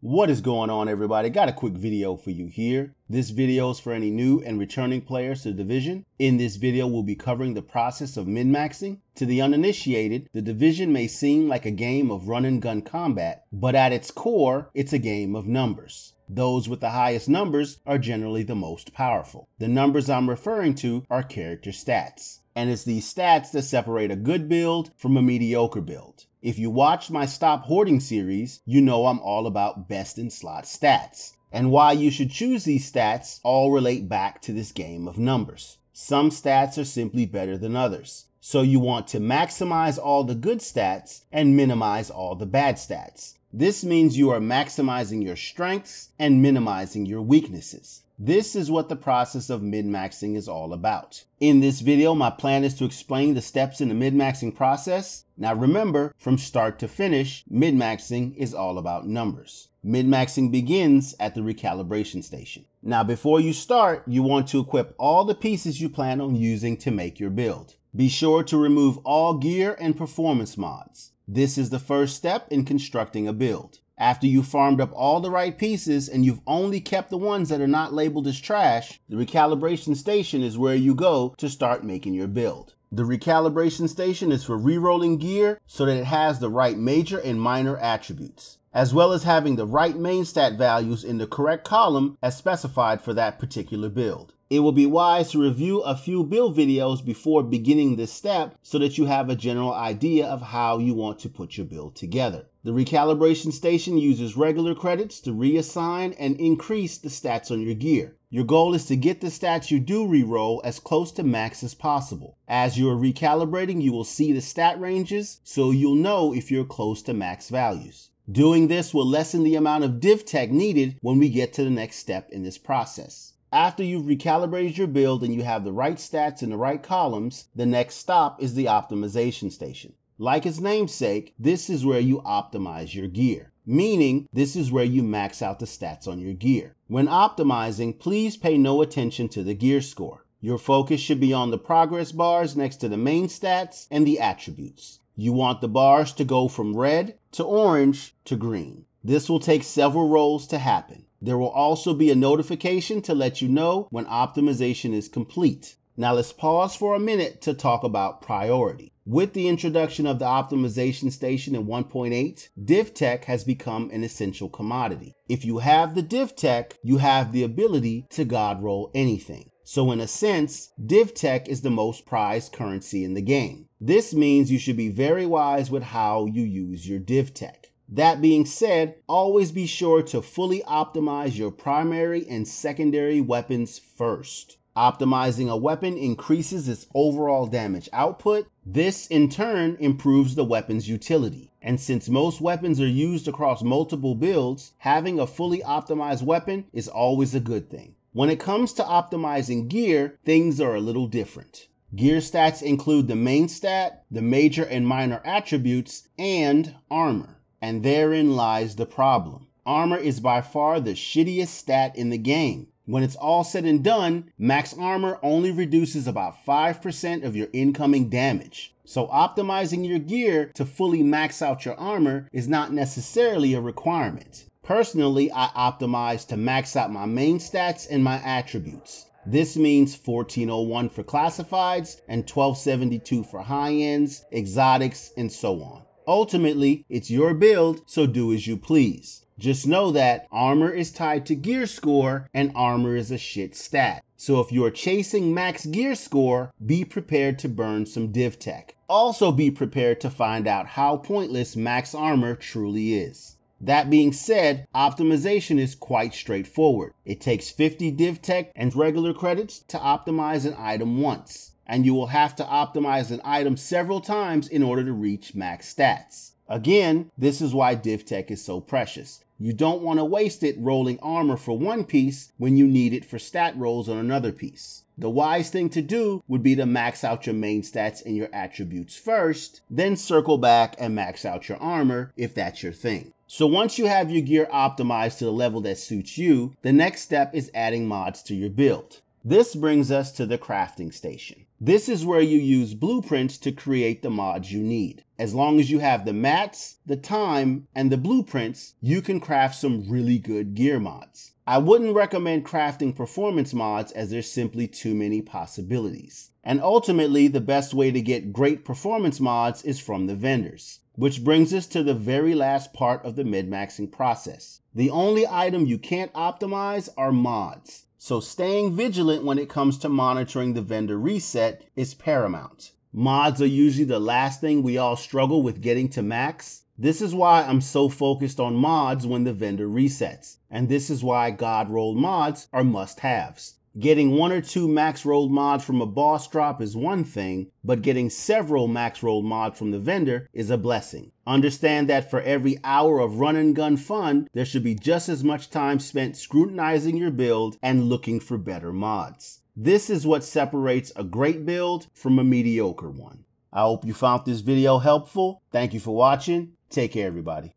What is going on, everybody? Got a quick video for you here. This video is for any new and returning players to the Division. In this video, we'll be covering the process of min-maxing. To the uninitiated, the Division may seem like a game of run-and-gun combat, but at its core, it's a game of numbers. Those with the highest numbers are generally the most powerful. The numbers I'm referring to are character stats. And it's these stats that separate a good build from a mediocre build. If you watched my Stop Hoarding series, you know I'm all about best in slot stats. And why you should choose these stats all relate back to this game of numbers. Some stats are simply better than others. So you want to maximize all the good stats and minimize all the bad stats. This means you are maximizing your strengths and minimizing your weaknesses. This is what the process of min-maxing is all about. In this video, my plan is to explain the steps in the min-maxing process. Now remember, from start to finish, min-maxing is all about numbers. Min-maxing begins at the recalibration station. Now before you start, you want to equip all the pieces you plan on using to make your build. Be sure to remove all gear and performance mods. This is the first step in constructing a build. After you've farmed up all the right pieces and you've only kept the ones that are not labeled as trash, the recalibration station is where you go to start making your build. The recalibration station is for re-rolling gear so that it has the right major and minor attributes, as well as having the right main stat values in the correct column as specified for that particular build. It will be wise to review a few build videos before beginning this step so that you have a general idea of how you want to put your build together. The recalibration station uses regular credits to reassign and increase the stats on your gear. Your goal is to get the stats you do reroll as close to max as possible. As you are recalibrating, you will see the stat ranges, so you'll know if you're close to max values. Doing this will lessen the amount of div tech needed when we get to the next step in this process. After you've recalibrated your build and you have the right stats in the right columns, the next stop is the optimization station. Like its namesake, this is where you optimize your gear, meaning this is where you max out the stats on your gear. When optimizing, please pay no attention to the gear score. Your focus should be on the progress bars next to the main stats and the attributes. You want the bars to go from red to orange to green. This will take several rolls to happen. There will also be a notification to let you know when optimization is complete. Now let's pause for a minute to talk about priority. With the introduction of the optimization station in 1.8, div tech has become an essential commodity. If you have the div tech, you have the ability to god roll anything. So in a sense, div tech is the most prized currency in the game. This means you should be very wise with how you use your div tech. That being said, always be sure to fully optimize your primary and secondary weapons first. Optimizing a weapon increases its overall damage output. This in turn improves the weapon's utility. And since most weapons are used across multiple builds, having a fully optimized weapon is always a good thing. When it comes to optimizing gear, things are a little different. Gear stats include the main stat, the major and minor attributes, and armor. And therein lies the problem. Armor is by far the shittiest stat in the game. When it's all said and done, max armor only reduces about 5% of your incoming damage. So optimizing your gear to fully max out your armor is not necessarily a requirement. Personally, I optimize to max out my main stats and my attributes. This means 1401 for classifieds and 1272 for high ends, exotics, and so on. Ultimately, it's your build, so do as you please. Just know that armor is tied to gear score and armor is a shit stat. So if you're chasing max gear score, be prepared to burn some div tech. Also be prepared to find out how pointless max armor truly is. That being said, optimization is quite straightforward. It takes 50 div tech and regular credits to optimize an item once. And you will have to optimize an item several times in order to reach max stats. Again, this is why div tech is so precious. You don't want to waste it rolling armor for one piece when you need it for stat rolls on another piece. The wise thing to do would be to max out your main stats and your attributes first, then circle back and max out your armor if that's your thing. So once you have your gear optimized to the level that suits you, the next step is adding mods to your build. This brings us to the crafting station. This is where you use blueprints to create the mods you need. As long as you have the mats, the time, and the blueprints, you can craft some really good gear mods. I wouldn't recommend crafting performance mods as there's simply too many possibilities. And ultimately, the best way to get great performance mods is from the vendors. Which brings us to the very last part of the min-maxing process. The only item you can't optimize are mods. So staying vigilant when it comes to monitoring the vendor reset is paramount. Mods are usually the last thing we all struggle with getting to max. This is why I'm so focused on mods when the vendor resets. And this is why God rolled mods are must-haves. Getting 1 or 2 max rolled mods from a boss drop is one thing, but getting several max rolled mods from the vendor is a blessing. Understand that for every hour of run and gun fun, there should be just as much time spent scrutinizing your build and looking for better mods. This is what separates a great build from a mediocre one. I hope you found this video helpful. Thank you for watching. Take care, everybody.